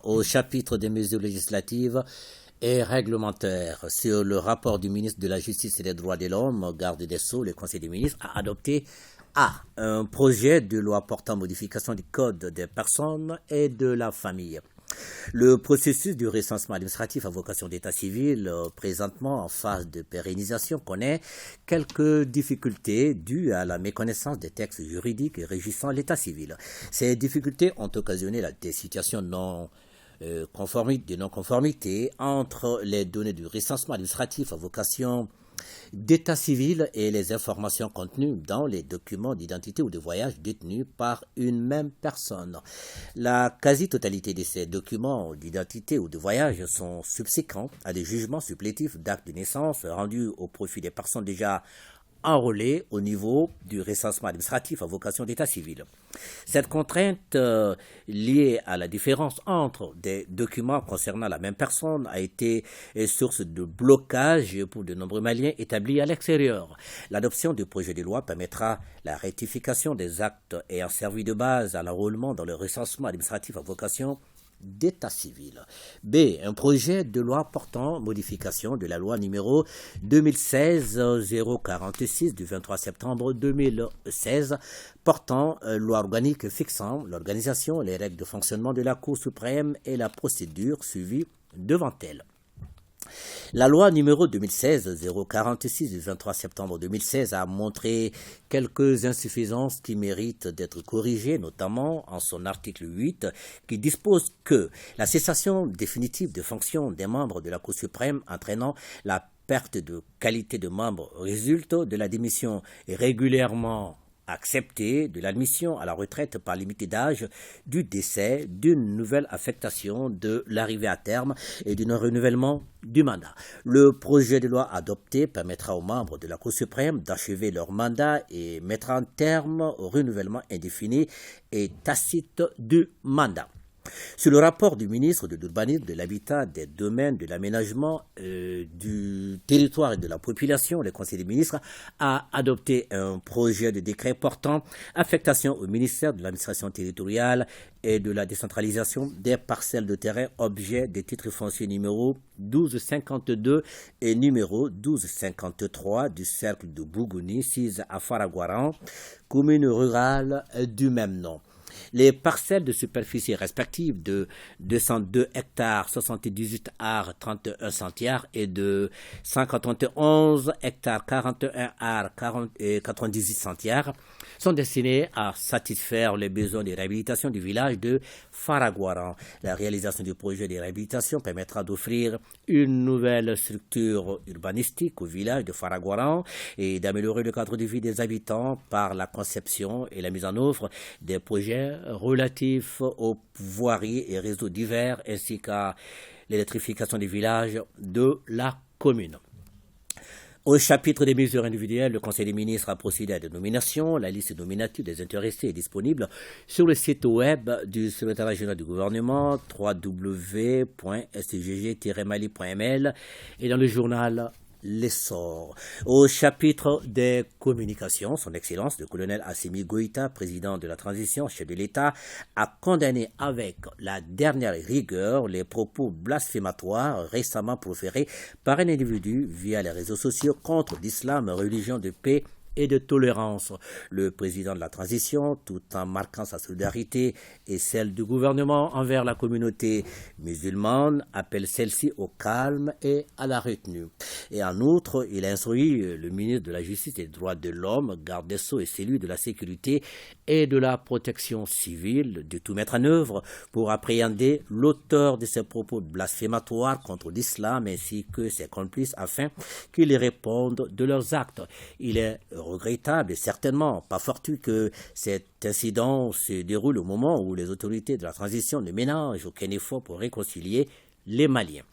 au chapitre des mesures législatives et réglementaires sur le rapport du ministre de la Justice et des Droits de l'Homme, garde des Sceaux, le Conseil des ministres a adopté un projet de loi portant modification du Code des personnes et de la famille. Le processus du recensement administratif à vocation d'état civil, présentement en phase de pérennisation, connaît quelques difficultés dues à la méconnaissance des textes juridiques régissant l'état civil. Ces difficultés ont occasionné des situations de non-conformité entre les données du recensement administratif à vocation d'état civil et les informations contenues dans les documents d'identité ou de voyage détenus par une même personne. La quasi-totalité de ces documents d'identité ou de voyage sont subséquents à des jugements supplétifs d'actes de naissance rendus au profit des personnes déjà enrôlées au niveau du recensement administratif à vocation d'état civil. Cette contrainte liée à la différence entre des documents concernant la même personne a été source de blocage pour de nombreux Maliens établis à l'extérieur. L'adoption du projet de loi permettra la rectification des actes ayant servi de base à l'enrôlement dans le recensement administratif à vocation d'état civil. B. Un projet de loi portant modification de la loi numéro 2016-046 du 23 septembre 2016 portant loi organique fixant l'organisation, les règles de fonctionnement de la Cour suprême et la procédure suivie devant elle. La loi numéro 2016-046 du 23 septembre 2016 a montré quelques insuffisances qui méritent d'être corrigées, notamment en son article 8, qui dispose que la cessation définitive de fonction des membres de la Cour suprême entraînant la perte de qualité de membre résulte de la démission régulièrement acceptée de l'admission à la retraite par limite d'âge, du décès, d'une nouvelle affectation, de l'arrivée à terme et d'un renouvellement du mandat. Le projet de loi adopté permettra aux membres de la Cour suprême d'achever leur mandat et mettra un terme au renouvellement indéfini et tacite du mandat. Sur le rapport du ministre de l'Urbanisme, de l'Habitat, des Domaines, de l'Aménagement, du Territoire et de la Population, le Conseil des ministres a adopté un projet de décret portant affectation au ministère de l'Administration territoriale et de la décentralisation des parcelles de terrain objet des titres fonciers numéro 1252 et numéro 1253 du cercle de Bougouni, 6 à Faragouaran, commune rurale du même nom. Les parcelles de superficie respectives de 202 hectares 78 arts 31 centiares et de 191 hectares 41 arts 98 centiares sont destinées à satisfaire les besoins de réhabilitation du village de Faragouaran. La réalisation du projet de réhabilitation permettra d'offrir une nouvelle structure urbanistique au village de Faragouaran et d'améliorer le cadre de vie des habitants par la conception et la mise en œuvre des projets relatifs aux voiries et réseaux divers ainsi qu'à l'électrification des villages de la commune. Au chapitre des mesures individuelles, le Conseil des ministres a procédé à des nominations. La liste nominative des intéressés est disponible sur le site web du secrétariat général du gouvernement www.scgg-mali.ml et dans le journal L'Essor. Au chapitre des communications, son Excellence, le colonel Assimi Goïta, président de la transition, chef de l'État, a condamné avec la dernière rigueur les propos blasphématoires récemment proférés par un individu via les réseaux sociaux contre l'islam, religion de paix et de tolérance. Le président de la transition, tout en marquant sa solidarité et celle du gouvernement envers la communauté musulmane, appelle celle-ci au calme et à la retenue. Et en outre, il a instruit le ministre de la Justice et des Droits de l'Homme, garde des Sceaux et celui de la Sécurité et de la Protection civile de tout mettre en œuvre pour appréhender l'auteur de ces propos blasphématoires contre l'islam ainsi que ses complices afin qu'ils répondent de leurs actes. Il est regrettable et certainement pas fortuit que cet incident se déroule au moment où les autorités de la transition ne ménagent aucun effort pour réconcilier les Maliens.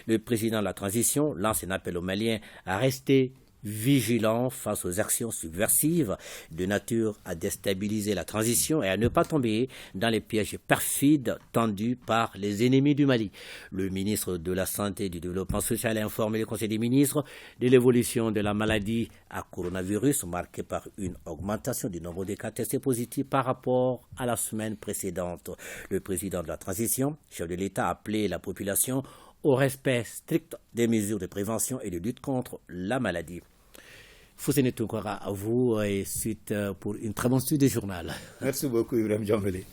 Le président de la transition lance un appel aux Maliens à rester vigilant face aux actions subversives de nature à déstabiliser la transition et à ne pas tomber dans les pièges perfides tendus par les ennemis du Mali. Le ministre de la Santé et du Développement social a informé le Conseil des ministres de l'évolution de la maladie à coronavirus marquée par une augmentation du nombre de cas testés positifs par rapport à la semaine précédente. Le président de la transition, chef de l'État, a appelé la population au respect strict des mesures de prévention et de lutte contre la maladie. Fousseni Tounkara, à vous et suite pour une très bonne suite du journal. Merci beaucoup, Ibrahim Djambélé.